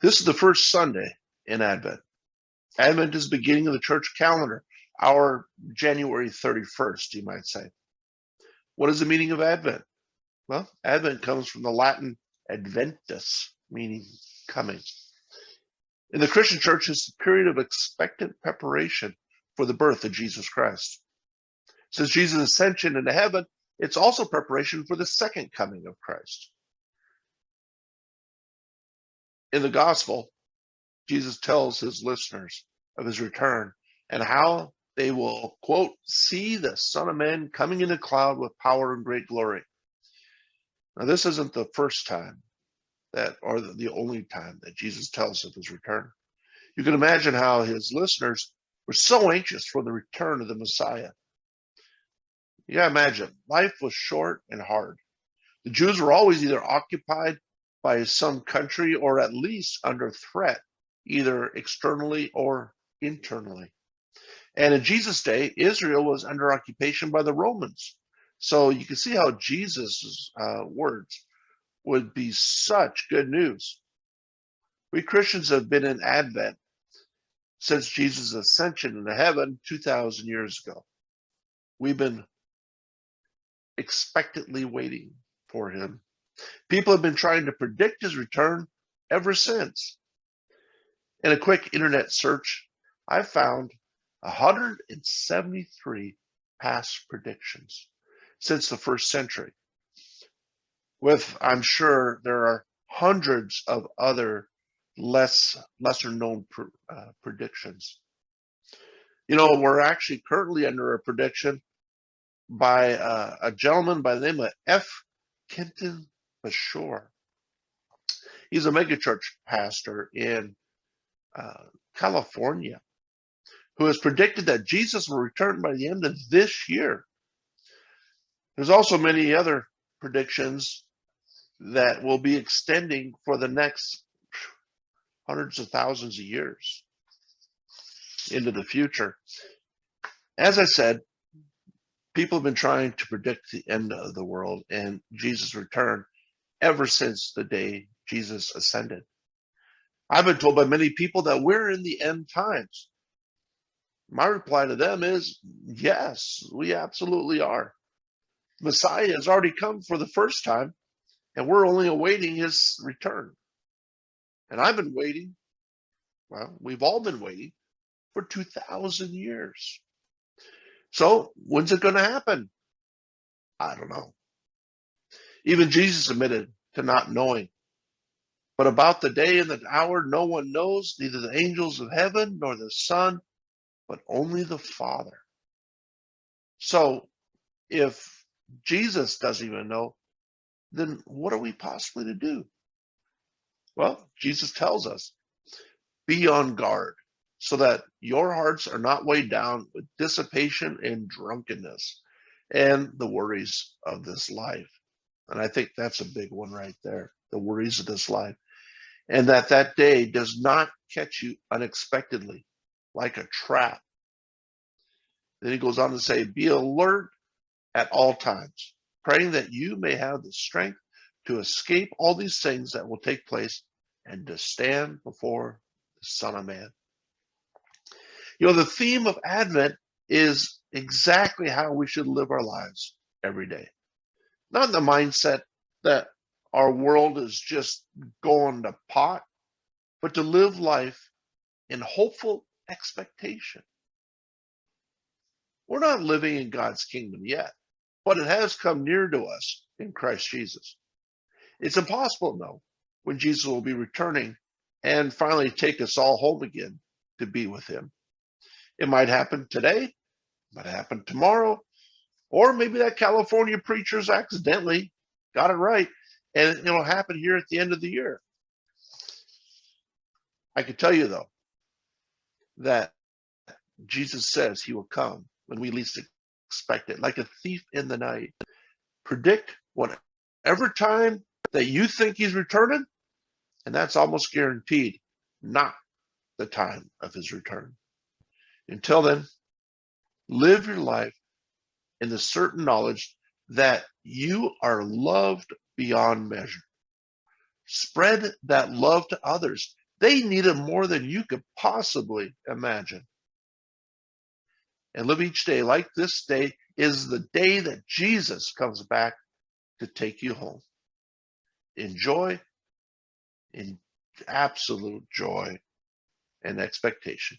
This is the first Sunday in Advent. Advent is the beginning of the church calendar, our January 31st, you might say. What is the meaning of Advent? Well, Advent comes from the Latin adventus, meaning coming. In the Christian church, it's a period of expectant preparation for the birth of Jesus Christ. Since Jesus' ascension into heaven, it's also preparation for the second coming of Christ. In the gospel, Jesus tells his listeners of his return and how they will, quote, see the Son of Man coming in a cloud with power and great glory. Now, this isn't the first time or the only time that Jesus tells of his return. You can imagine how his listeners were so anxious for the return of the Messiah. You gotta imagine, life was short and hard. The Jews were always either occupied by some country or at least under threat, either externally or internally. And in Jesus' day, Israel was under occupation by the Romans. So you can see how Jesus' words would be such good news. We Christians have been in Advent since Jesus' ascension into heaven 2,000 years ago. We've been expectantly waiting for him. People have been trying to predict his return ever since. In a quick internet search, I found 173 past predictions since the first century. I'm sure there are hundreds of other lesser known predictions. We're actually currently under a prediction by a gentleman by the name of F. Kenton Bashore. He's a megachurch pastor in California who has predicted that Jesus will return by the end of this year. There's also many other predictions that will be extending for the next hundreds of thousands of years into the future. As I said, people have been trying to predict the end of the world and Jesus' return ever since the day Jesus ascended. I've been told by many people that we're in the end times. My reply to them is, yes, we absolutely are. Messiah has already come for the first time, and we're only awaiting his return. And I've been waiting, we've all been waiting for 2,000 years. So when's it going to happen? I don't know. Even Jesus admitted to not knowing. But about the day and the hour, no one knows, neither the angels of heaven nor the Son, but only the Father. So if Jesus doesn't even know, then what are we possibly to do? Well, Jesus tells us, be on guard so that your hearts are not weighed down with dissipation and drunkenness and the worries of this life. And I think that's a big one right there, the worries of this life. And that day does not catch you unexpectedly like a trap. Then he goes on to say, be alert at all times, praying that you may have the strength to escape all these things that will take place and to stand before the Son of Man. The theme of Advent is exactly how we should live our lives every day. Not in the mindset that our world is just going to pot, but to live life in hopeful expectation. We're not living in God's kingdom yet, but it has come near to us in Christ Jesus. It's impossible to know when Jesus will be returning and finally take us all home again to be with him. It might happen today, it might happen tomorrow, or maybe that California preacher's accidentally got it right, and it'll happen here at the end of the year. I can tell you, though, that Jesus says he will come when we least expect it, like a thief in the night. Predict whatever time that you think he's returning, and that's almost guaranteed not the time of his return. Until then, live your life in the certain knowledge that you are loved beyond measure. Spread that love to others They need Him more than you could possibly imagine. And live each day like this day is the day that Jesus comes back to take you home. Enjoy, in absolute joy and expectation.